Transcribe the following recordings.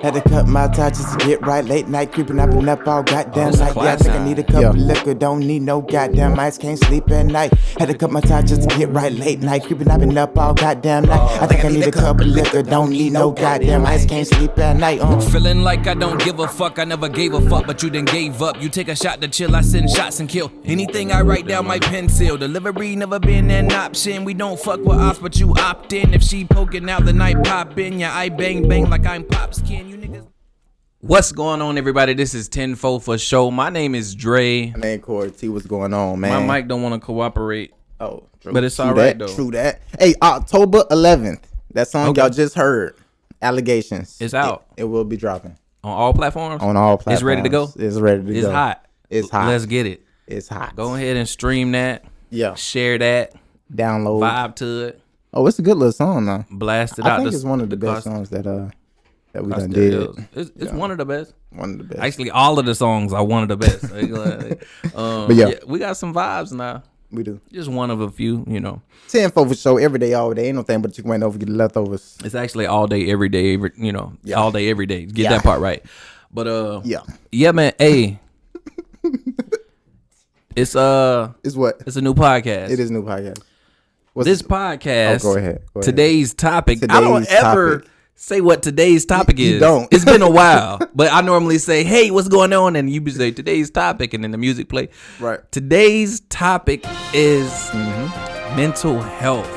Had to cut my tie just to get right. Late night creeping up and up all goddamn this night. Yeah, I think I need a cup of liquor. Don't need no goddamn ice. Can't sleep at night. Had to cut my tie just to get right. Late night creeping up and up all goddamn night. I think I need a cup of liquor. Don't need no goddamn ice. Can't sleep at night. Feeling like I don't give a fuck. I never gave a fuck, but you done gave up. You take a shot to chill. I send shots and kill. Anything I write down, my pen seal. Delivery never been an option. We don't fuck with ops, but you opt in. If she poking out, the night pop in. Yeah, I bang bang like I'm pop skin. You niggas. What's going on, everybody? This is 10-4 for show. My name is Dre. My name Corey T. What's going on, man? My mic don't want to cooperate. Oh, true. But it's all right, though. True that. Hey, October 11th. That song y'all just heard, Allegations. It's out. It will be dropping. On all platforms? On all platforms. It's ready to go? It's ready to go. It's hot. It's hot. Let's get it. It's hot. Go ahead and stream that. Yeah. Share that. Download. Vibe to it. Oh, it's a good little song, though. Blast it out. I think it's one of the best songs that we done did. It's one of the best. One of the best. Actually, all of the songs are one of the best. But yeah, we got some vibes now. We do. Just one of a few, 10-4 for show every day, all day. Ain't no thing but chicken wing over, get the leftovers. It's actually all day, every day, all day, every day. Get that part right. But yeah, man. Hey, it's what? It's a new podcast. It is a new podcast. This podcast. Oh, go ahead. Today's topic. I don't ever say what today's topic is. You don't. It's been a while, but I normally say, "Hey, what's going on?" And you say today's topic, and then the music play. Right. Today's topic is mental health.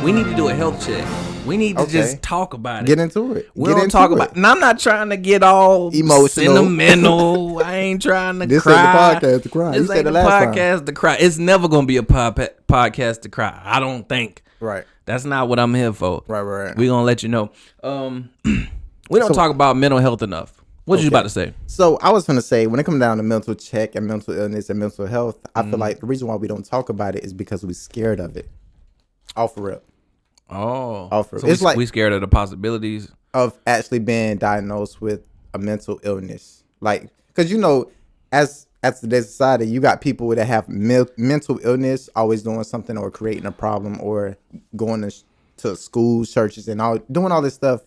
We need to do a health check. We need to just talk about it. Get into it. We don't talk about it. And I'm not trying to get all emotional, sentimental. I ain't trying to this cry. This ain't the podcast to cry. This ain't the podcast to cry. It's never going to be a podcast to cry. I don't think. Right. That's not what I'm here for. Right. We're going to let you know. We don't talk about mental health enough. What you about to say? So I was going to say, when it comes down to mental check and mental illness and mental health, I feel like the reason why we don't talk about it is because we're scared of it. Off the rip. Oh, so it's like we scared of the possibilities of actually being diagnosed with a mental illness. Like, because as today's society, you got people that have mental illness, always doing something or creating a problem or going to schools, churches, and all doing all this stuff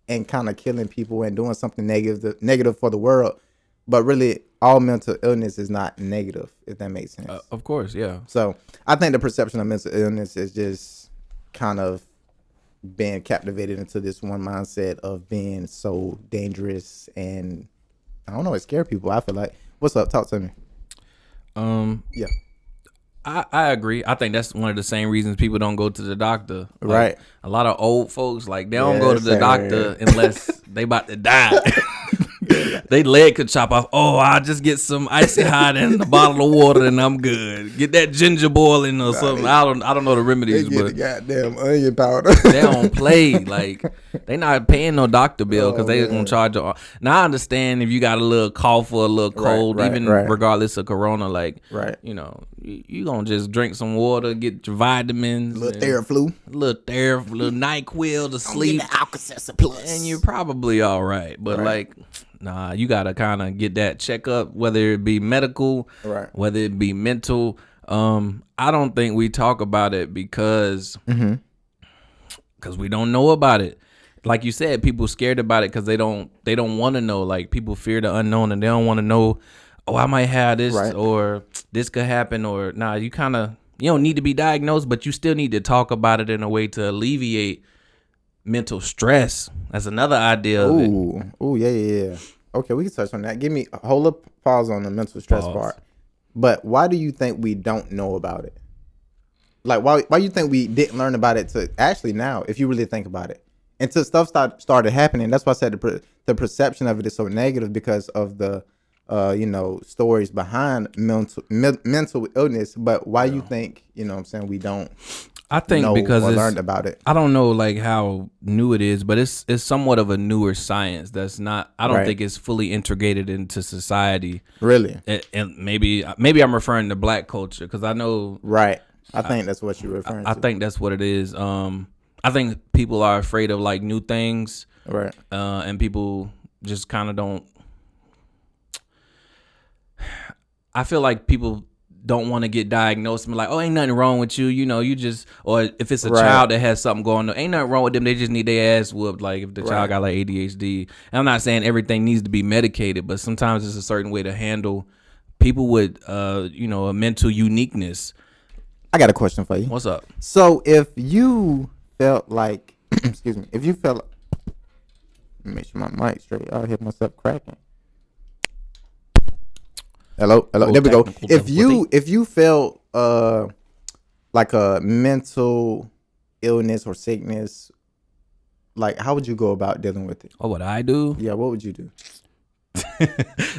and kind of killing people and doing something negative for the world. But really, all mental illness is not negative, if that makes sense. Of course, yeah. So I think the perception of mental illness is just kind of being captivated into this one mindset of being so dangerous, and I don't know, it scares people. I feel like. What's up? Talk to me. Yeah. I agree. I think that's one of the same reasons people don't go to the doctor. Like, right. A lot of old folks, they don't go to the doctor unless they about to die. They leg could chop off. Oh, I'll just get some icy hot and a bottle of water and I'm good. Get that ginger boiling or something. I don't know the remedies, they get but the goddamn onion powder. They don't play. Like, they not paying no doctor bill because they gonna charge you. Now I understand if you got a little cough or a little cold, regardless of corona, you gonna just drink some water, get your vitamins, a little Theraflu, little NyQuil to sleep, get the Alka-Seltzer Plus, and you're probably all right. But nah, you gotta kind of get that checkup, whether it be medical, whether it be mental. I don't think we talk about it because we don't know about it. Like you said, people scared about it because they don't want to know. Like, people fear the unknown and they don't want to know. Oh, I might have this or this could happen, or you don't need to be diagnosed, but you still need to talk about it in a way to alleviate mental stress. That's another idea of it. Ooh, yeah. Okay, we can touch on that. Hold up, pause on the mental stress part. But why do you think we don't know about it? Like, why you think we didn't learn about it to actually now, if you really think about it? Until stuff started happening. That's why I said the perception of it is so negative because of the stories behind mental illness. But why you think, we don't know because or learned about it? I don't know how new it is, but it's somewhat of a newer science that's not, I don't think it's fully integrated into society. Really? And maybe I'm referring to black culture because I know. Right. I think that's what you're referring to. I think that's what it is. I think people are afraid of new things. Right. And people just kind of don't. I feel like people don't want to get diagnosed and be like, oh, ain't nothing wrong with you. You know, you just, or if it's a child that has something going on, ain't nothing wrong with them. They just need their ass whooped. Like if the child got like ADHD. And I'm not saying everything needs to be medicated, but sometimes it's a certain way to handle people with, you know, a mental uniqueness. I got a question for you. What's up? So if you felt like, excuse me, if you felt, make sure my mic's straight. I'll hear myself cracking. Hello. There we go. If you felt like a mental illness or sickness, like how would you go about dealing with it? What would I do? Yeah, what would you do?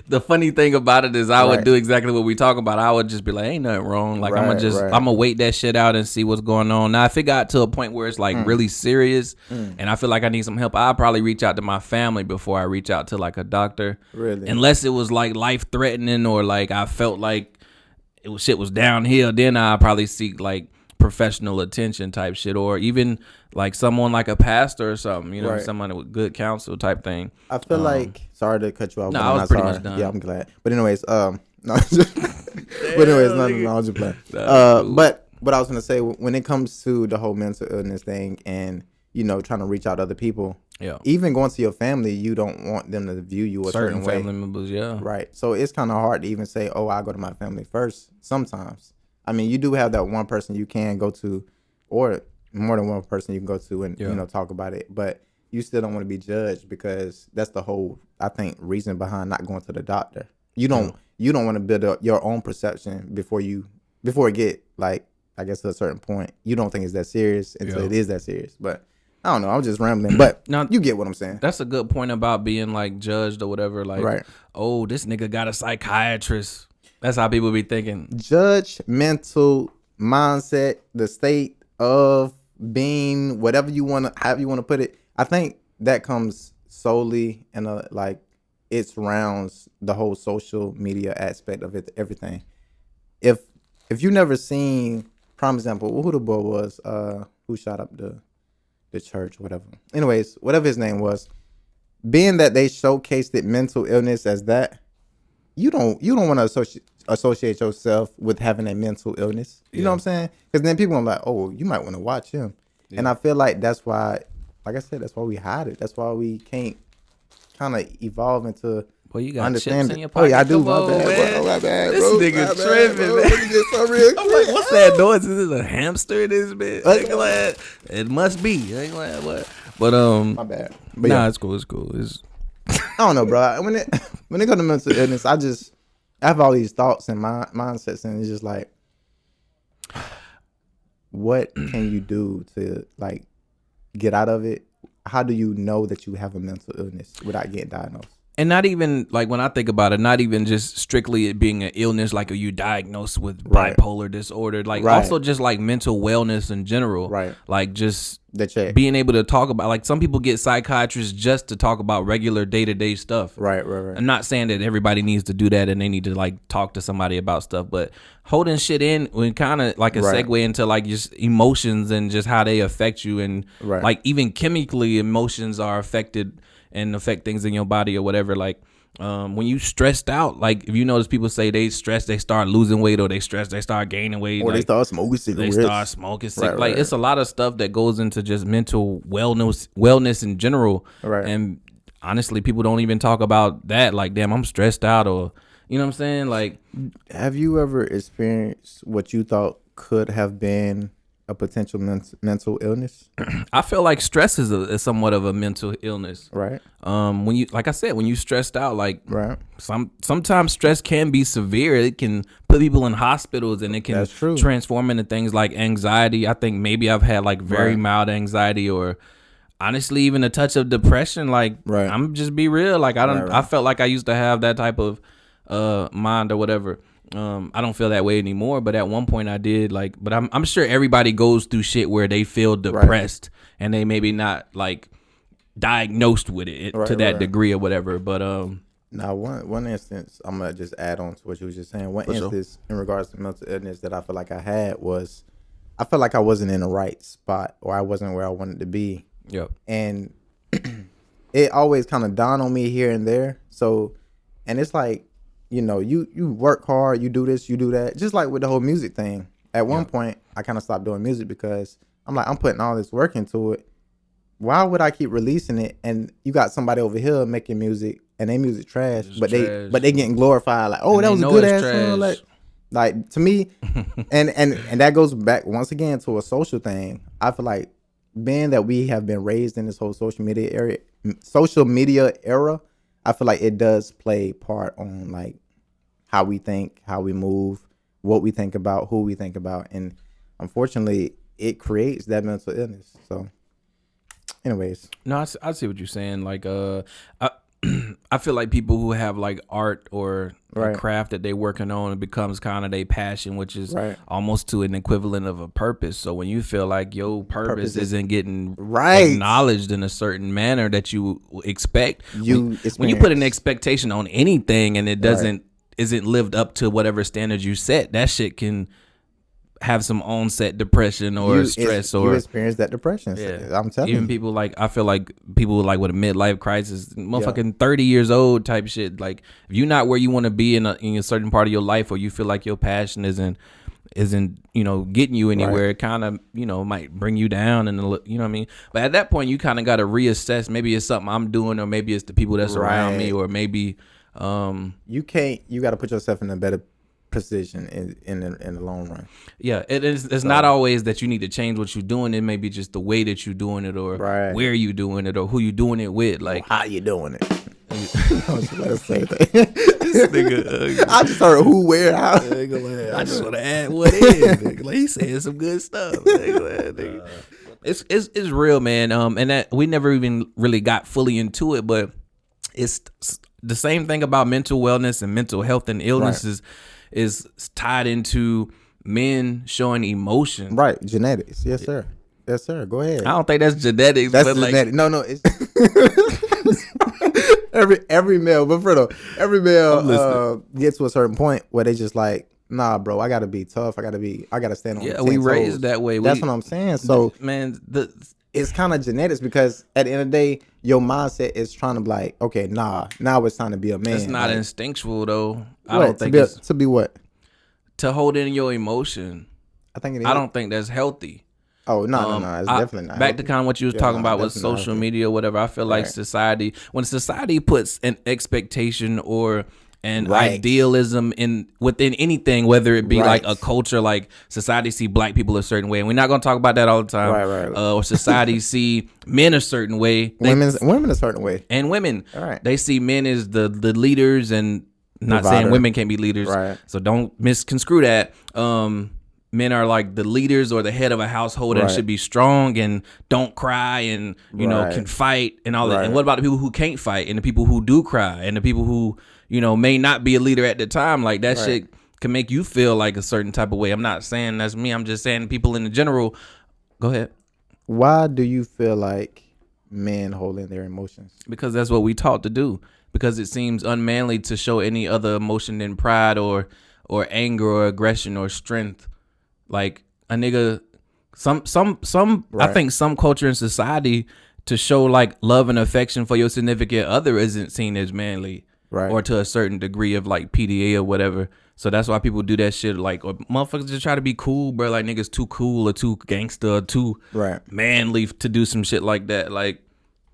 The funny thing about it is I would do exactly what we talk about. I would just be like, ain't nothing wrong. Like I'm gonna wait that shit out and see what's going on. Now if it got to a point where it's like really serious and I feel like I need some help, I'll probably reach out to my family before I reach out to like a doctor. Really? Unless it was like life threatening or like I felt like shit was downhill, then I'll probably seek like professional attention type shit, or even like someone like a pastor or something, you know, someone with good counsel type thing. I feel like, sorry to cut you off. No, I was pretty much done. Yeah, I'm glad. But anyways, no, but anyways, no, I was just playing. But what I was gonna say, when it comes to the whole mental illness thing, and you know, trying to reach out to other people, even going to your family, you don't want them to view you a certain way. Family members, right. So it's kind of hard to even say, oh, I go to my family first. Sometimes, I mean, you do have that one person you can go to, or more than one person you can go to and you know, talk about it, but you still don't want to be judged, because that's the whole, I think, reason behind not going to the doctor. You don't want to build up your own perception before it get like, I guess, to a certain point. You don't think it's that serious until it is that serious. But I don't know, I'm just rambling, but now, you get what I'm saying. That's a good point about being like judged or whatever. Like, oh, this nigga got a psychiatrist. That's how people be thinking. Judgmental mindset, the state of being, whatever you want to, however you want to put it. I think that comes solely in a, like, it surrounds the whole social media aspect of it, everything. If you never seen, prime example, who the boy was, who shot up the church, whatever. Anyways, whatever his name was, being that they showcased it, mental illness as that, you don't want to associate yourself with having a mental illness. You know what I'm saying? Because then people are like, oh, you might want to watch him. And I feel like that's why, like I said, that's why we hide it. That's why we can't kind of evolve into you got chips in your pocket. Oh, yeah, I do. My bad, this bro. nigga tripping, man. Let me get some real I'm like, what's that noise? Is this a hamster in this bitch? It must be. I ain't glad what. But my bad. But nah, it's cool. It's cool. I don't know, bro. When it comes to mental illness, I have all these thoughts and mindsets, and it's just like, what can you do to like get out of it? How do you know that you have a mental illness without getting diagnosed? And not even like, when I think about it, not even just strictly it being an illness, like are you diagnosed with bipolar disorder, like also just like mental wellness in general, like just being able to talk about, like some people get psychiatrists just to talk about regular day-to-day stuff. Right. I'm not saying that everybody needs to do that and they need to like talk to somebody about stuff, but holding shit in when kind of like a segue into like just emotions and just how they affect you, and like even chemically emotions are affected and affect things in your body or whatever. Like when you stressed out, like if you notice people say they stress, they start losing weight, or they stress, they start gaining weight, or like, they start smoking cigarettes. Like it's a lot of stuff that goes into just mental wellness in general. And honestly, people don't even talk about that. Like, damn, I'm stressed out, or you know what I'm saying? Like, have you ever experienced what you thought could have been a potential mental illness? I feel like stress is somewhat of a mental illness. When you, like I said, when you stressed out, like sometimes stress can be severe. It can put people in hospitals, and it can transform into things like anxiety. I think maybe I've had like very mild anxiety, or honestly even a touch of depression. Like I'm just be real. Like I felt like I used to have that type of mind or whatever. I don't feel that way anymore, but at one point I did. Like, but I'm sure everybody goes through shit where they feel depressed and they maybe not like diagnosed with it to that degree or whatever. But now one instance, I'm gonna just add on to what you was just saying. One instance in regards to mental illness that I feel like I had was, I felt like I wasn't in the right spot, or I wasn't where I wanted to be. And it always kind of dawned on me here and there. So, and it's like, you know, you work hard, you do this, you do that. Just like with the whole music thing. At one point, I kind of stopped doing music because I'm like, I'm putting all this work into it. Why would I keep releasing it? And you got somebody over here making music and they music trash, but they getting glorified. Like, oh, and that was a good ass song. Like to me, and that goes back once again to a social thing. I feel like being that we have been raised in this whole social media era, I feel like it does play part on like how we think, how we move, what we think about, who we think about, and unfortunately, it creates that mental illness. So, anyways, no, I see what you're saying. Like, I feel like people who have like art or a craft that they're working on, it becomes kind of their passion, which is almost to an equivalent of a purpose. So when you feel like your purpose isn't getting acknowledged in a certain manner that you expect, when you put an expectation on anything and it isn't lived up to whatever standards you set, that shit can have some onset depression or stress, or you experience that depression. Yeah. I'm telling you. People like, I feel like people like with a midlife crisis, motherfucking 30 years old type shit. Like if you're not where you want to be in a certain part of your life, or you feel like your passion isn't getting you anywhere, it kind of might bring you down, and you know what I mean. But at that point, you kind of got to reassess. Maybe it's something I'm doing, or maybe it's the people that's around me, or maybe you got to put yourself in a better position in the long run. Yeah, it's not always that you need to change what you're doing. It may be just the way that you're doing it, or where you doing it, or who you doing it with. Like how you doing it. I was about to say that. This nigga, I just heard who, where, how. I just want to add what is. Like he said some good stuff. It's real, man. And that we never even really got fully into it, but it's the same thing about mental wellness and mental health and illnesses. Is tied into men showing emotion. Right. Genetics. Yes, sir. Yes, sir. Go ahead. I don't think that's genetics. That's genetic. No, it's every male, but for every male gets to a certain point where they just like, nah, bro, I gotta be tough. I gotta stand on. Yeah, we raised that way. That's what I'm saying. So man, it's kind of genetics, because at the end of the day, your mindset is trying to be like, okay, now it's time to be a man. It's not instinctual though. I don't think it's to be what? To hold in your emotion. I think it is. I don't think that's healthy. Oh, no, it's definitely not. Back to kind of what you was talking about with social media or whatever. I feel like when society puts an expectation or an idealism within anything, whether it be like a culture, like society see black people a certain way, and we're not gonna talk about that all the time. Or society see men a certain way, women a certain way, and women they see men as the leaders, and not saying women can't be leaders, so don't misconstrue that. Men are like the leaders or the head of a household and should be strong and don't cry and can fight and all that. And what about the people who can't fight, and the people who do cry, and the people who may not be a leader at the time? Like that shit can make you feel like a certain type of way. I'm not saying that's me. I'm just saying people in the general. Go ahead. Why do you feel like men hold in their emotions? Because that's what we taught to do. Because it seems unmanly to show any other emotion than pride or anger or aggression or strength. Like a nigga, I think some culture and society, to show like love and affection for your significant other isn't seen as manly, or to a certain degree of like PDA or whatever. So that's why people do that shit. Like, or motherfuckers just try to be cool, bro. Like niggas too cool or too gangster or too manly to do some shit like that. Like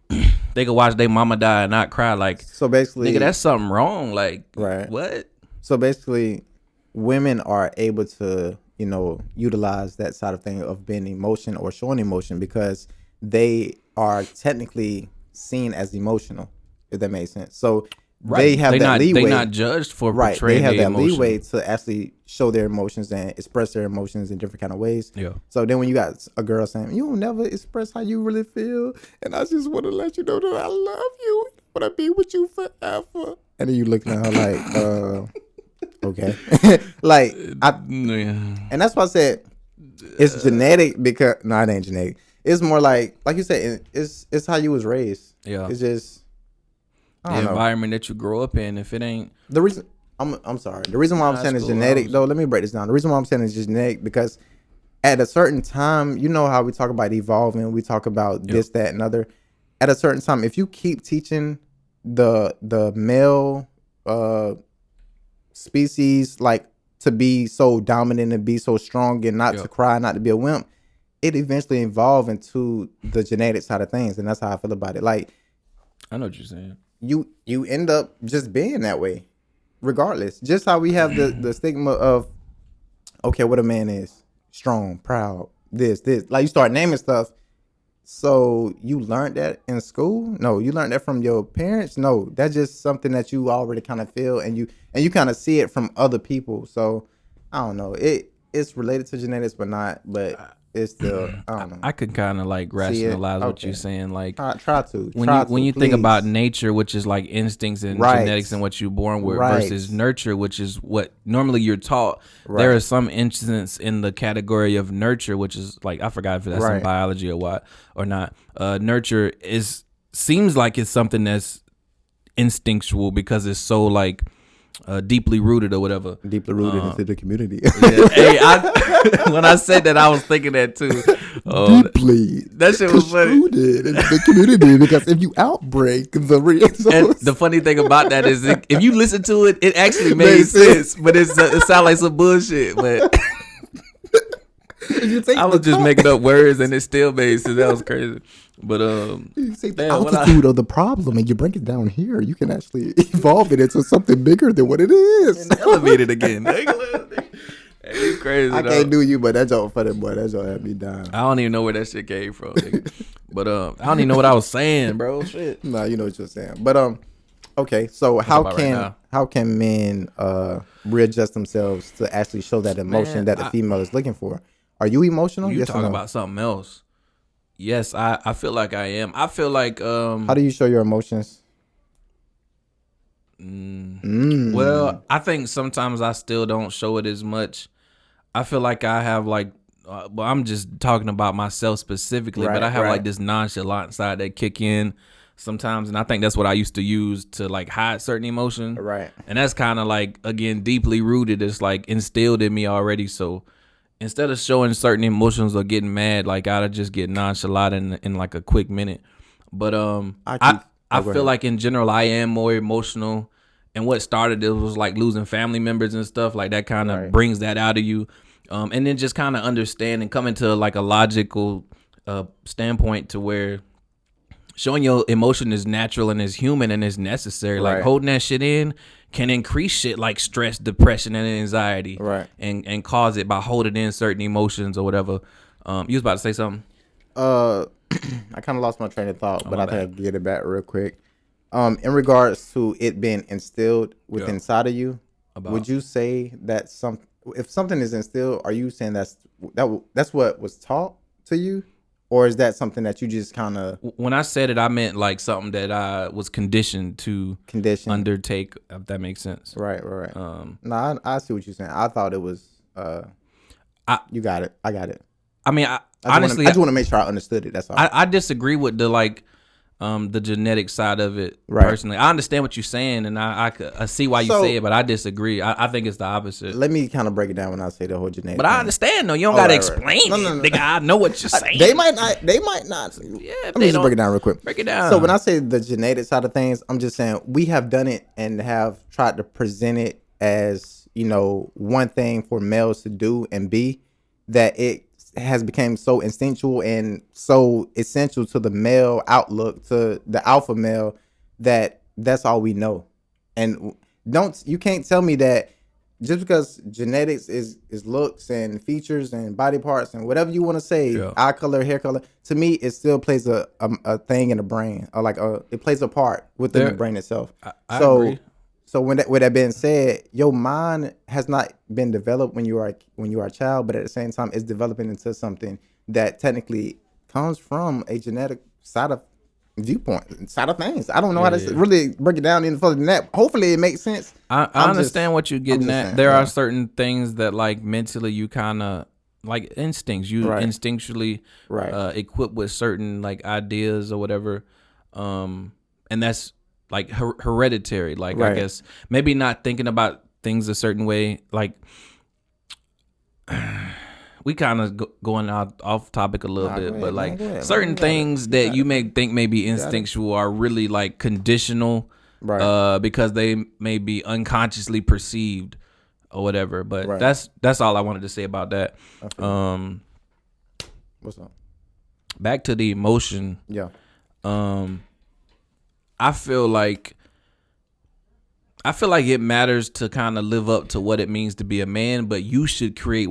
they could watch their mama die and not cry. Like, so basically, nigga, that's something wrong. Like, what? So basically, women are able to utilize that side of thing of being emotion or showing emotion, because they are technically seen as emotional, if that makes sense. So they have leeway. They're not judged for portraying. They have that emotion. leeway to actually show their emotions and express their emotions in different kind of ways. Yeah. So then when you got a girl saying, you don't never express how you really feel, and I just want to let you know that I love you, I want to be with you forever, and then you looking at her like, okay. Like, and that's why I said it's genetic, because it ain't genetic. It's more like you said, it's how you was raised. Yeah. It's just the environment that you grow up in. If it ain't the reason, I'm sorry. The reason why I'm saying it's genetic, though, let me break this down. The reason why I'm saying it's genetic, because at a certain time, how we talk about evolving, we talk about this, that, and other. At a certain time, if you keep teaching the male species, like to be so dominant and be so strong and not to cry, not to be a wimp, it eventually evolved into the genetic side of things, and that's how I feel about it. Like, I know what you're saying. You end up just being that way, regardless. Just how we have the stigma of, okay, what a man is: strong, proud, this. Like, you start naming stuff. So you learned that in school? No, you learned that from your parents? No, that's just something that you already kind of feel, and you kind of see it from other people. So I don't know. It's related to genetics, but not. But it's still, I don't know. I could kind of like rationalize what you're saying. Like, try to. When you think about nature, which is like instincts and genetics and what you're born with, versus nurture, which is what normally you're taught. There are some instances in the category of nurture, which is like, I forgot if that's in biology or what or not. Nurture seems like it's something that's instinctual because it's so like deeply rooted or whatever. Deeply rooted into the community. Hey, when I said that, I was thinking that too. Deeply. That shit was funny. Rooted into the community, because if you outbreak the and the funny thing about that is, if you listen to it, it actually made sense, but it sounds like some bullshit. But I was just making up words, and it still made sense. That was crazy. But you say the altitude of the problem, and you bring it down here, you can actually evolve it into something bigger than what it is. And elevate it again. Hey, you crazy. I can't do you, but that joke funny, boy. That joke had me down. I don't even know where that shit came from, nigga. But I don't even know what I was saying, bro. Shit. Nah, you know what you're saying. But okay. So how can men readjust themselves to actually show that emotion that the female is looking for? Are you emotional? You talking about something else? Yes, I feel like I am. I feel like how do you show your emotions? Well, I think sometimes I still don't show it as much. I feel like I have like, well, I'm just talking about myself specifically, but I have like this nonchalant side that kick in sometimes, and I think that's what I used to use to like hide certain emotion. Right. And that's kind of like, again, deeply rooted. It's like instilled in me already. So instead of showing certain emotions or getting mad, like I'd just get nonchalant in like a quick minute. But I feel like in general I am more emotional, and what started it was like losing family members and stuff like that. Kind of brings that out of you, and then just kind of understand and come into like a logical standpoint to where showing your emotion is natural and is human and is necessary. Like holding that shit in can increase shit like stress, depression, and anxiety, and cause it by holding in certain emotions or whatever. You was about to say something? I kind of lost my train of thought, but I think I can get it back real quick. In regards to it being instilled within inside of you, would you say that if something is instilled, are you saying that's what was taught to you? Or is that something that you just kind of... When I said it, I meant like something that I was conditioned to undertake, if that makes sense. Right. No, I see what you're saying. I thought it was... you got it. I got it. I mean, I just want to make sure I understood it. That's all. I disagree with the like... the genetic side of it, personally. I understand what you're saying, and I see why you say it, but I disagree. I think it's the opposite. Let me kind of break it down when I say the whole genetic. But I understand, though. You don't got to explain it. No. Nigga, I know what you're saying. They might not. Yeah, let me just break it down real quick. Break it down. So when I say the genetic side of things, I'm just saying we have done it and have tried to present it as, one thing for males to do and be, that it has become so instinctual and so essential to the male outlook, to the alpha male, that's all we know. And you can't tell me that just because genetics is looks and features and body parts and whatever you want to say, eye color, hair color, to me it still plays a thing in the brain, or like it plays a part within the brain itself. I agree. So with that being said, your mind has not been developed when you are a child, but at the same time, it's developing into something that technically comes from a genetic side of things. I don't know how to really break it down any further than that. Hopefully, it makes sense. I understand what you're getting at. There are certain things that, like, mentally, you kind of like instincts. You instinctually equipped with certain like ideas or whatever, and that's like hereditary. Like I guess maybe not thinking about things a certain way. Like we kind of going off topic a little bit, but certain things that you may think may be instinctual are really like conditional right? Because they may be unconsciously perceived or whatever. But Right. that's all I wanted to say about that. What's up? Back to the emotion. Yeah. I feel like it matters to kind of live up to what it means to be a man, but you should create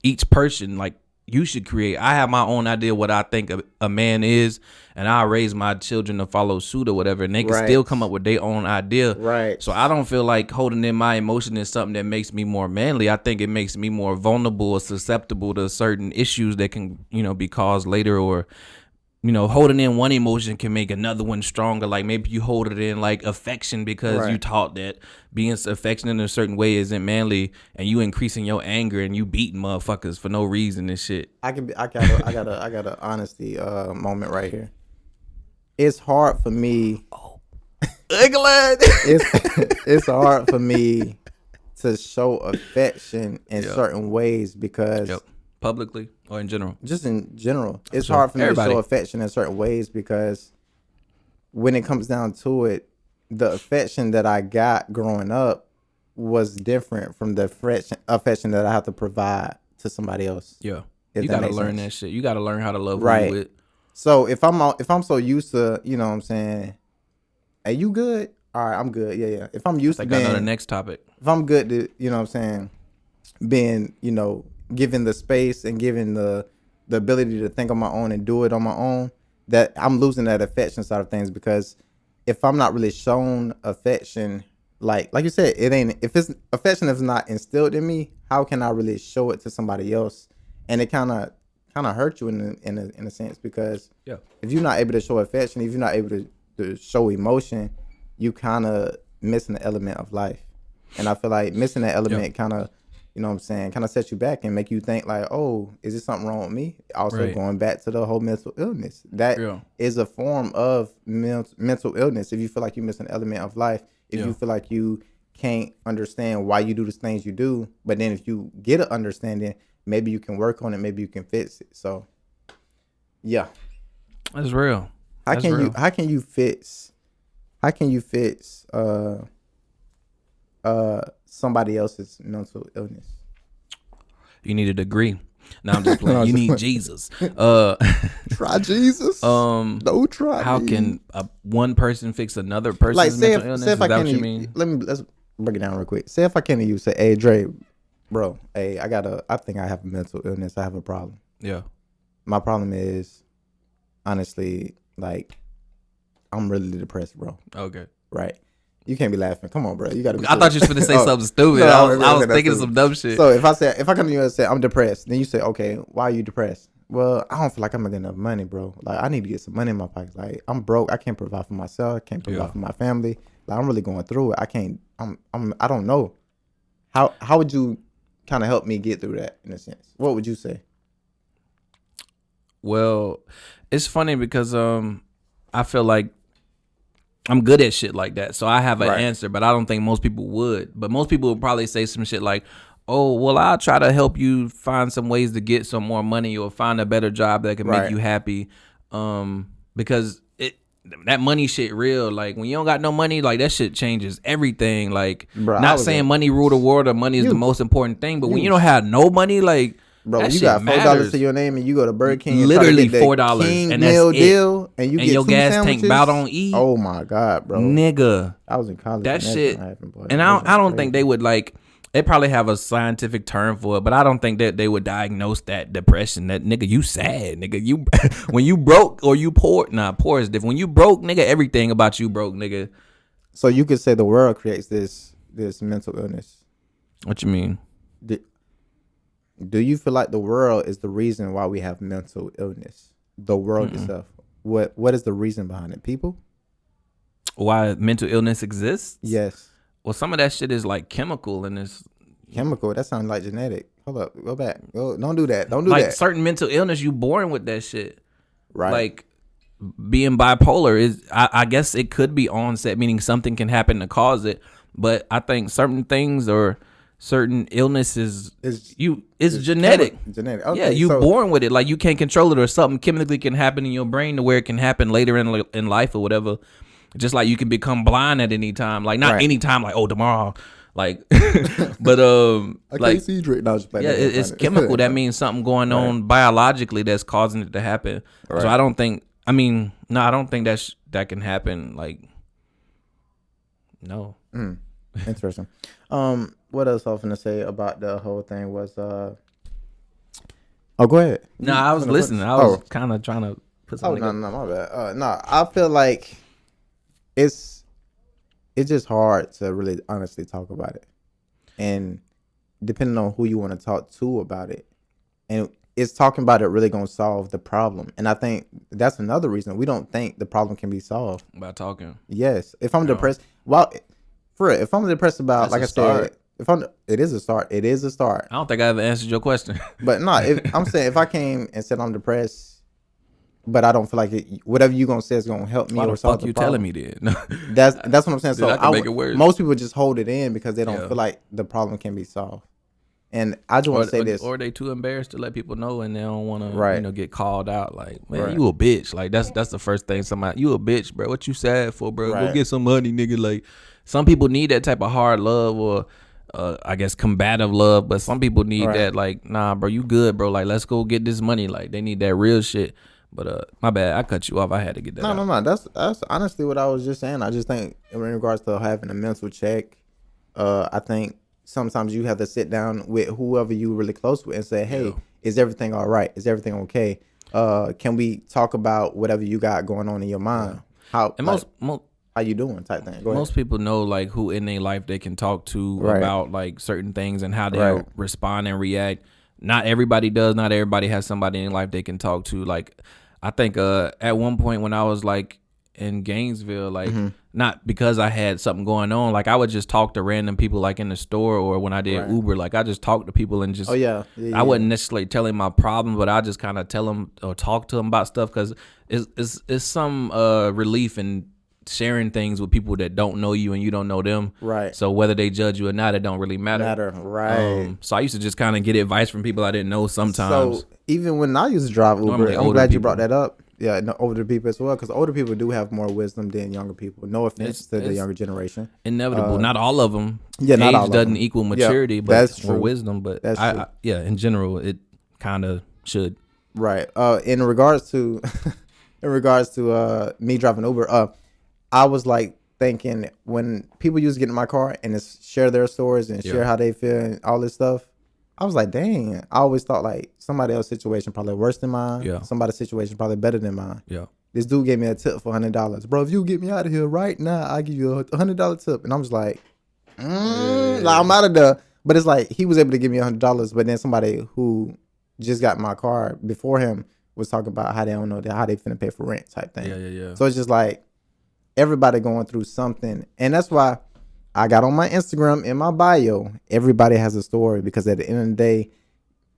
each person like you should create. I have my own idea what I think a man is, and I raise my children to follow suit or whatever, and they can still come up with their own idea. Right. So I don't feel like holding in my emotion is something that makes me more manly. I think it makes me more vulnerable or susceptible to certain issues that can, be caused later, or holding in one emotion can make another one stronger. Like maybe you hold it in like affection because you taught that being affectionate in a certain way isn't manly, and you increasing your anger and you beating motherfuckers for no reason and shit. I got a honesty moment right here. It's hard for me. It's hard for me to show affection in certain ways because publicly or in general? Just in general. It's hard for me to show affection in certain ways because when it comes down to it, the affection that I got growing up was different from the affection that I have to provide to somebody else. Yeah. You got to learn that shit. You got to learn how to love who you with. So if I'm so used to, you know what I'm saying, hey, you good? All right, I'm good. Yeah. If I'm used to being, I know the next topic. If I'm good to, you know what I'm saying, being, given the space and given the ability to think on my own and do it on my own, that I'm losing that affection side of things, because if I'm not really shown affection, like you said, if it's affection is not instilled in me, how can I really show it to somebody else? And it kind of hurt you in a sense, because if you're not able to show affection, if you're not able to show emotion, you kind of missing the element of life. And I feel like missing that element kind of, you know what I'm saying, kind of set you back and make you think like, oh, is there something wrong with me? Also going back to the whole mental illness. That is a form of mental illness. If you feel like you miss an element of life, if you feel like you can't understand why you do the things you do, but then if you get an understanding, maybe you can work on it, maybe you can fix it. So, yeah. That's real. How can you fix somebody else's mental illness? You need a degree. No, I'm just playing. You need Jesus. Try Jesus. Don't try. How can one person fix another person's mental illness? Say if what you mean? Let's break it down real quick. Say if I came to you, say, hey Dre, bro, hey, I think I have a mental illness. I have a problem. Yeah. My problem is, honestly, like, I'm really depressed, bro. Okay. Right. You can't be laughing. Come on, bro. You gotta be. I thought you were gonna say something stupid. No, I was thinking of some dumb shit. So if I come to you and say I'm depressed, then you say, okay, why are you depressed? Well, I don't feel like I'm gonna get enough money, bro. Like, I need to get some money in my pocket. Like, I'm broke. I can't provide for myself. I can't provide for my family. Like, I'm really going through it. I can't. I don't know. How would you kind of help me get through that in a sense? What would you say? Well, it's funny because I feel like I'm good at shit like that. So I have an answer, but I don't think most people would. But most people would probably say some shit like, oh, well, I'll try to help you find some ways to get some more money or find a better job that can make you happy. Because that money shit real. Like, when you don't got no money, like, that shit changes everything. Like, not saying money rule the world or money is the most important thing, but when you don't have no money, like, bro, you got $4 to your name and you go to Burger King, literally $4, and that's meal it. Deal, and you get your gas sandwiches? tank bout on E. Oh my god, bro, nigga, I was in college. That shit, and I don't think they would like. They probably have a scientific term for it, but I don't think that they would diagnose that depression. That nigga, you sad, nigga. You when you broke or you poor. Nah, poor is different. When you broke, nigga, everything about you broke, nigga. So you could say the world creates this mental illness. What you mean? Do you feel like the world is the reason why we have mental illness? The world itself. What is the reason behind it? People? Why mental illness exists? Yes. Well, some of that shit is like chemical, and it's chemical. That sounds like genetic. Hold up, go back. Don't do that. Don't do like that. Like certain mental illness, you born with that shit. Right. Like being bipolar is, I guess it could be onset, meaning something can happen to cause it. But I think certain things or certain illnesses it's genetic. Genetic. Okay, yeah, you born with it. Like, you can't control it, or something chemically can happen in your brain to where it can happen later in life or whatever. Just like you can become blind at any time. Like not any time. Like tomorrow. Like, but I like can't see Drake. No, it's chemical. That means something going on biologically that's causing it to happen. So I don't think. I mean, no, I don't think that can happen. Like, no. Interesting. What else I was gonna say about the whole thing was Oh, go ahead. No, I was listening. I was kind of trying to put something. No, my bad. No, I feel like it's just hard to really honestly talk about it, and depending on who you want to talk to about it, and is talking about it really gonna solve the problem? And I think that's another reason we don't think the problem can be solved by talking. Yes, if I'm depressed, for real, if I'm depressed about, that's like I said, it is a start. It is a start. I don't think I ever answered your question. But no, I'm saying if I came and said I'm depressed, but I don't feel like it, whatever you gonna say is gonna help me. Why or the fuck you telling me then? That's what I'm saying. So I can make it worse. Most people just hold it in because they don't feel like the problem can be solved. And I just want to say this, or they too embarrassed to let people know, and they don't want to, get called out. Like, man, you a bitch. Like that's the first thing you a bitch, bro. What you sad for, bro? Go get some money, nigga. Like, some people need that type of hard love or, I guess, combative love, but some people need that. Like, nah, bro, you good, bro. Like, let's go get this money. Like, they need that real shit. But my bad, I cut you off. I had to get that. No. That's honestly what I was just saying. I just think in regards to having a mental check, I think sometimes you have to sit down with whoever you really close with and say, hey, is everything all right? Is everything okay? Can we talk about whatever you got going on in your mind? How you doing type thing? Most people know like who in their life they can talk to about like certain things and how they respond and react. Not everybody does. Not everybody has somebody in life they can talk to. Like, I think at one point when I was like in Gainesville, like not because I had something going on, like I would just talk to random people like in the store or when I did Uber, like I just talked to people and just I wasn't necessarily telling my problem, but I just kind of tell them or talk to them about stuff because it's some relief in sharing things with people that don't know you and you don't know them. Right. So whether they judge you or not, it don't really matter. Right. So I used to just kind of get advice from people I didn't know sometimes. So even when I used to drive Uber, I'm glad you brought that up. Yeah, no, older people as well, because older people do have more wisdom than younger people. No offense to the younger generation. Inevitable. Not all of them. Yeah, not all age doesn't equal maturity, but that's true. Or wisdom. But in general, it kind of should. Right. In regards to me driving Uber, I was like thinking when people used to get in my car and just share their stories and share how they feel and all this stuff, I was like, dang, I always thought like somebody else's situation probably worse than mine. Yeah. Somebody's situation probably better than mine. Yeah. This dude gave me a tip for $100. Bro, if you get me out of here right now, I'll give you a $100 tip. And I'm just like, like, I'm out of there. But it's like he was able to give me $100, but then somebody who just got in my car before him was talking about how they don't know how they finna pay for rent type thing. Yeah. So it's just like everybody going through something. And that's why I got on my Instagram in my bio, everybody has a story, because at the end of the day,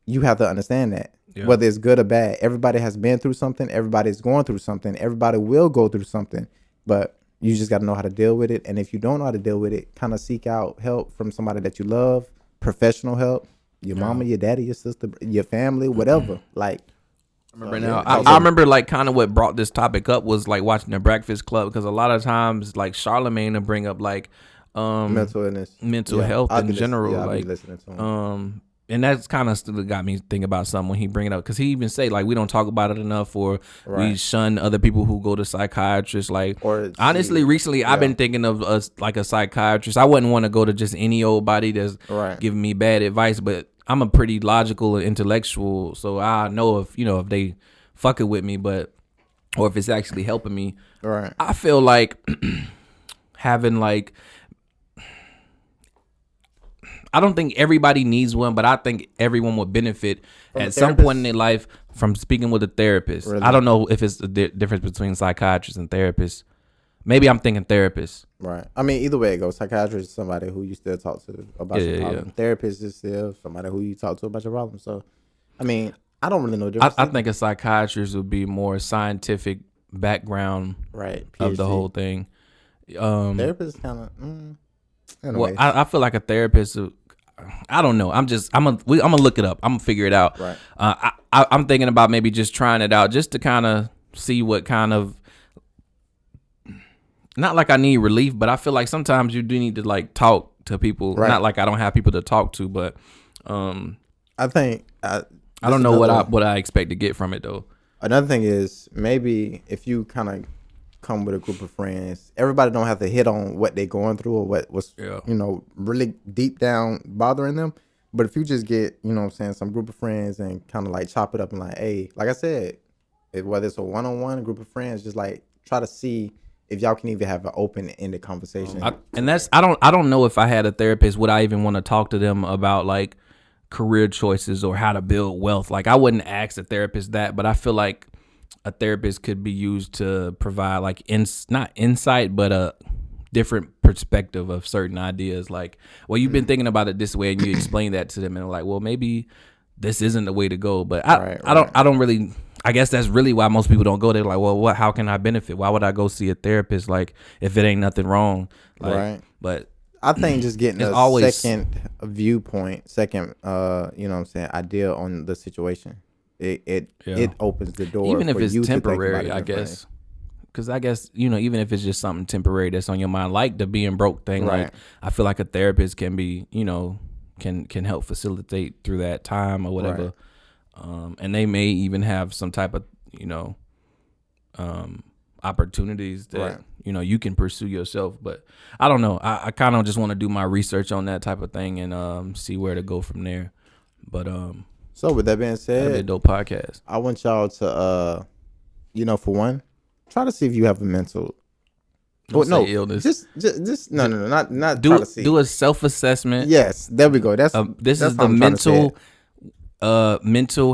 you have to understand that whether it's good or bad, everybody has been through something. Everybody's going through something. Everybody will go through something, but you just got to know how to deal with it. And if you don't know how to deal with it, kind of seek out help from somebody that you love, professional help, your mama, your daddy, your sister, your family, whatever. Like, I remember like kind of what brought this topic up was like watching the Breakfast Club, because a lot of times like Charlamagne will bring up like mental illness, mental health in general, like listening to him. And that's kind of still got me thinking about something when he bring it up, because he even say like we don't talk about it enough, or we shun other people who go to psychiatrists. Like, or honestly, recently I've been thinking of like a psychiatrist. I wouldn't want to go to just any old body that's giving me bad advice, but I'm a pretty logical and intellectual, so I know if they fucking with me, but or if it's actually helping me. Right. I feel like having like, I don't think everybody needs one, but I think everyone would benefit at some point in their life from speaking with a therapist. Really? I don't know if it's the difference between psychiatrists and therapists. Maybe I'm thinking therapist. Right. I mean, either way it goes. Psychiatrist is somebody who you still talk to about your problem. Yeah. Therapist is still somebody who you talk to about your problem. So, I mean, I don't really know the difference. I think a psychiatrist would be more scientific background of the whole thing. Therapist kind of... Well, I feel like a therapist... I don't know. I'm gonna look it up. I'm gonna figure it out. Right. I'm thinking about maybe just trying it out, just to kind of see what kind of not like I need relief, but I feel like sometimes you do need to like talk to people. Right. Not like I don't have people to talk to, but I think I don't know what I expect to get from it though. Another thing is maybe if you kind of come with a group of friends, everybody don't have to hit on what they're going through or what's really deep down bothering them. But if you just get, some group of friends and kind of like chop it up and like, hey, like I said, whether it's a one-on-one, a group of friends, just like try to see if y'all can even have an open-ended conversation. I don't know if I had a therapist, would I even want to talk to them about like career choices or how to build wealth? Like I wouldn't ask a therapist that, but I feel like a therapist could be used to provide like not insight, but a different perspective of certain ideas. Like, well, you've been thinking about it this way, and you explain that to them, and like, well, maybe this isn't the way to go. But I don't really. I guess that's really why most people don't go there. Like, well, how can I benefit? Why would I go see a therapist? Like, if it ain't nothing wrong, like, right? But I think just getting second viewpoint, idea on the situation. It opens the door, even if it's temporary, I guess. Because I guess, even if it's just something temporary that's on your mind, like the being broke thing, right. Like I feel like a therapist can be, can help facilitate through that time or whatever. Right. And they may even have some type of, opportunities that, you can pursue yourself. But I don't know. I kind of just want to do my research on that type of thing and see where to go from there. But so with that being said, that'd be a dope podcast. I want y'all to, for one, try to see if you have a mental. Illness. Just not. Do a self-assessment. Yes, there we go. That's this that's is the mental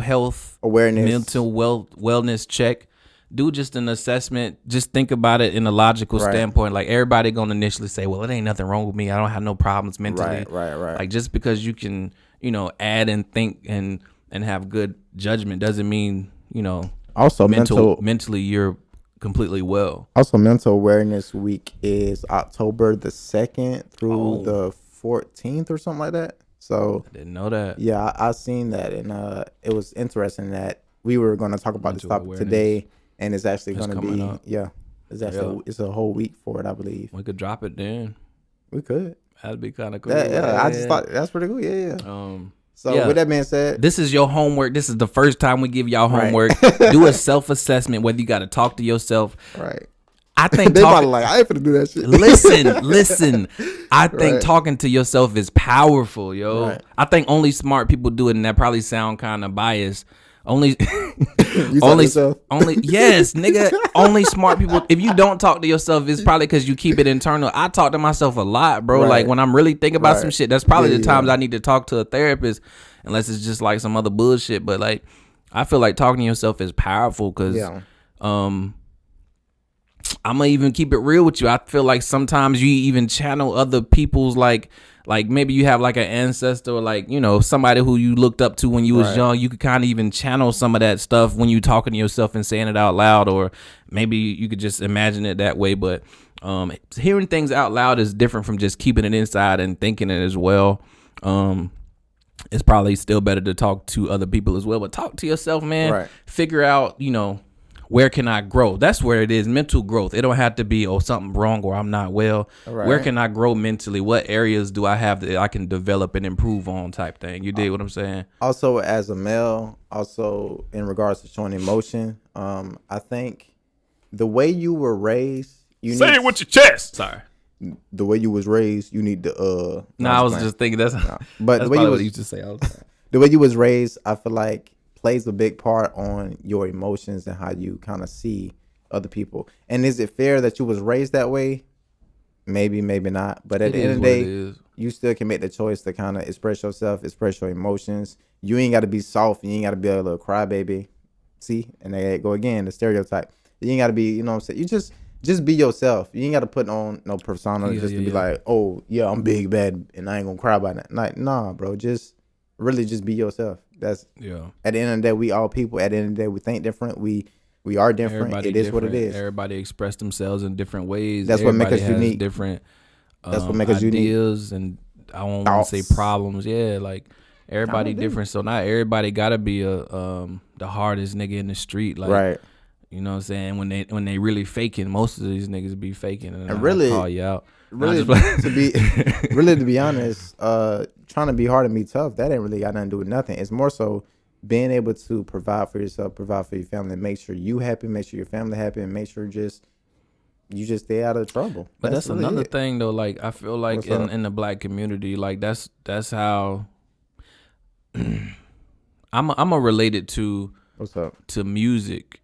health awareness, mental wellness check. Do just an assessment. Just think about it in a logical standpoint. Like everybody gonna initially say, "Well, it ain't nothing wrong with me. I don't have no problems mentally." Right. Like just because you can, add and think and have good judgment doesn't mean Also, mentally you're completely well. Also, Mental Awareness Week is October the 2nd through the 14th or something like that. So I didn't know that. Yeah, I seen that, and it was interesting that we were going to talk about this topic today, and it's actually going to be up. It's a whole week for it, I believe. We could drop it then. We could. That'd be kind of cool. I just thought that's pretty cool. Yeah. So with that being said, this is your homework. This is the first time we give y'all homework. Do a self-assessment, whether you got to talk to yourself. Right. I think they probably like, I ain't finna do that shit. Listen. I think talking to yourself is powerful, yo. Right. I think only smart people do it, and that probably sound kind of biased. Only yes, nigga. Only smart people. If you don't talk to yourself, it's probably because you keep it internal. I talk to myself a lot, bro. Right. Like when I'm really thinking about some shit, that's probably the times I need to talk to a therapist, unless it's just like some other bullshit. But like, I feel like talking to yourself is powerful because, I'm gonna even keep it real with you. I feel like sometimes you even channel other people's like maybe you have like an ancestor or like, somebody who you looked up to when you was young. You could kind of even channel some of that stuff when you talking to yourself and saying it out loud, or maybe you could just imagine it that way. But hearing things out loud is different from just keeping it inside and thinking it as well. It's probably still better to talk to other people as well, but talk to yourself, man. Right. Figure out, where can I grow? That's where it is. Mental growth. It don't have to be, something wrong or I'm not well. Right. Where can I grow mentally? What areas do I have that I can develop and improve on type thing? You dig what I'm saying? Also, as a male, also in regards to showing emotion, I think the way you were raised, say it with your chest. Sorry. The way you was raised, you need to. I was just thinking but that's the way you used to say all the time. The way you was raised, I feel like plays a big part on your emotions and how you kind of see other people. And is it fair that you was raised that way? Maybe not. But at the end of the day, you still can make the choice to kind of express yourself, express your emotions. You ain't got to be soft. You ain't got to be a little crybaby. See? And they go again, the stereotype. You ain't got to be, you know what I'm saying? You just be yourself. You ain't got to put on no persona to be like, oh, yeah, I'm big, bad, and I ain't going to cry about that. Like, nah, bro. Just be yourself. That's at the end of the day, we all people. At the end of the day, we think different. We are different. Everybody it is different. What it is. Everybody express themselves in different ways. That's Everybody what makes us unique. Different. That's what makes us unique. Ideas and I don't want to say problems. Yeah, like everybody different. So not everybody gotta be the hardest nigga in the street. Like, right. You know what I'm saying? When they really faking, most of these niggas be faking, and really I call you out. Really, to be honest, trying to be hard and be tough, that ain't really got nothing to do with nothing. It's more so being able to provide for yourself, provide for your family, make sure you happy, make sure your family happy, and make sure you just stay out of trouble. But that's really another thing though. Like I feel like in the black community, like that's how I'm a related to what's up to music.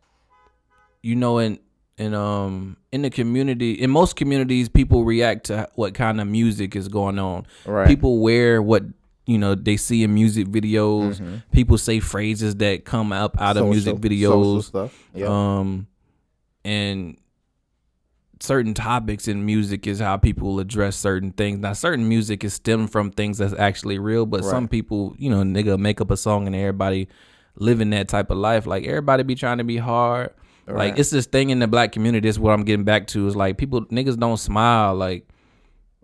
You know, in the community, in most communities, people react to what kind of music is going on. Right. People wear what they see in music videos. Mm-hmm. People say phrases that come up out of music videos. Stuff. Yep. And certain topics in music is how people address certain things. Now, certain music is stemmed from things that's actually real, but some people, nigga, make up a song and everybody living that type of life. Like everybody be trying to be hard. Right. Like it's this thing in the black community. This is what I'm getting back to is like niggas don't smile. Like,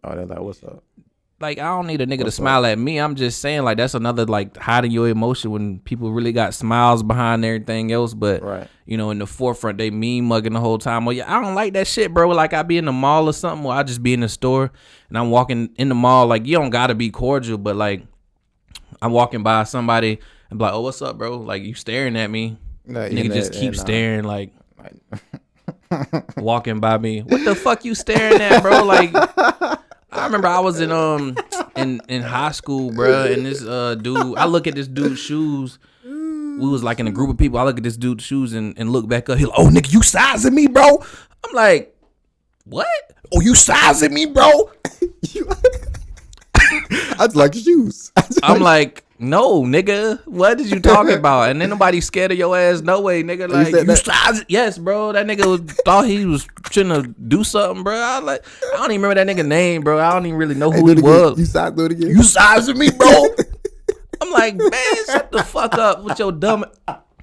oh, they're like, what's up? Like I don't need a nigga to smile at me. I'm just saying like that's another like hiding your emotion when people really got smiles behind everything else. But in the forefront they mean mugging the whole time. Well, yeah, I don't like that shit, bro. Like I be in the mall or something, or I just be in the store and I'm walking in the mall. Like you don't gotta be cordial, but like I'm walking by somebody and be like, oh, what's up, bro? Like you staring at me. Nigga just keep staring like walking by me. What the fuck you staring at, bro? Like I remember I was in high school, bro, and this dude, I look at this dude's shoes. We was like in a group of people. I look at this dude's shoes and look back up. He's like, oh, nigga, you sizing me, bro? I'm like, what? Oh, you sizing me, bro? I just like shoes. I'm like, no, nigga, what did you talking about? And then nobody scared of your ass, no way, nigga. Like you size, yes, bro. That nigga thought he was trying to do something, bro. I don't even remember that nigga name, bro. I don't even really know who he was. You size it again? You sizing me, bro? I'm like, man, shut the fuck up with your dumb.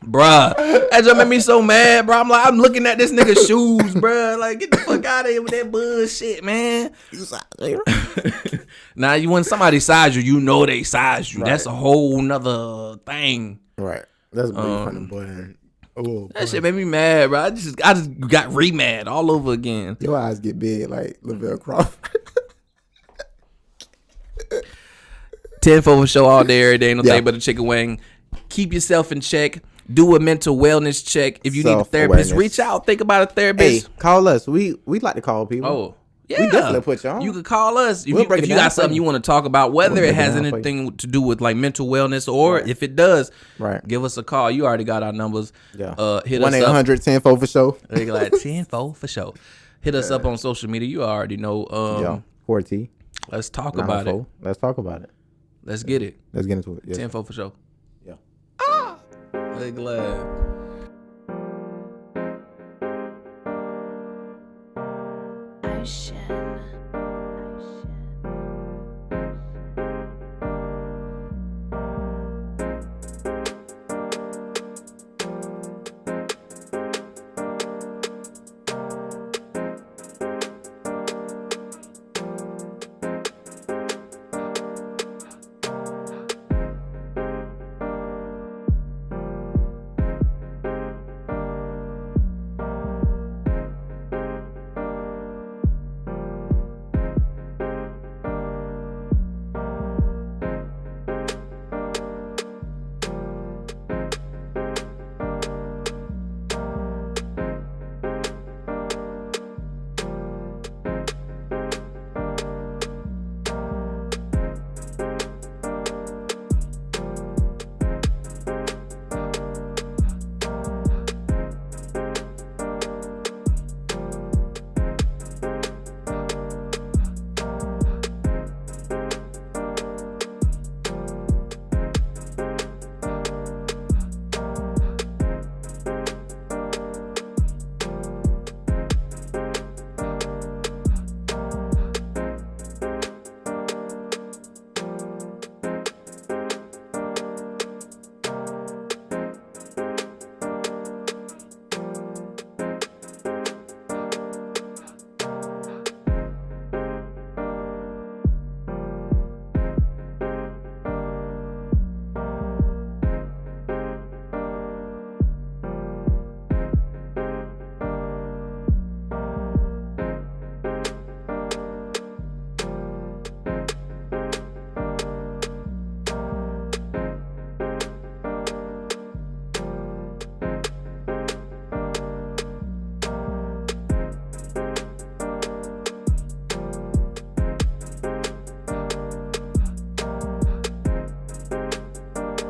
Bruh, that just made me so mad, bro. I'm like, I'm looking at this nigga's shoes, bro. Like, get the fuck out of here with that bullshit, man. Now, when somebody size you, you know they size you. Right. That's a whole nother thing. Right. That's big funny, boy. Oh, that shit made me mad, bro. I just got re-mad all over again. Your eyes get big like Lavelle Crawford. 10 for show all day, every day. No thing but a chicken wing. Keep yourself in check. Do a mental wellness check. If you need a therapist, reach out. Think about a therapist. Hey, call us. We like to call people. Oh, yeah. We definitely put you on. You could call us if you got something you want to talk about, whether it has anything to do with like mental wellness or if it does. Right. Give us a call. You already got our numbers. Yeah. Hit us up. 1-800-10 for show. Like 10 for show. Hit us up on social media. You already know. 4T. Let's talk about it. Let's talk about it. Let's get it. Let's get into it. 10 for show. Yeah. Glad.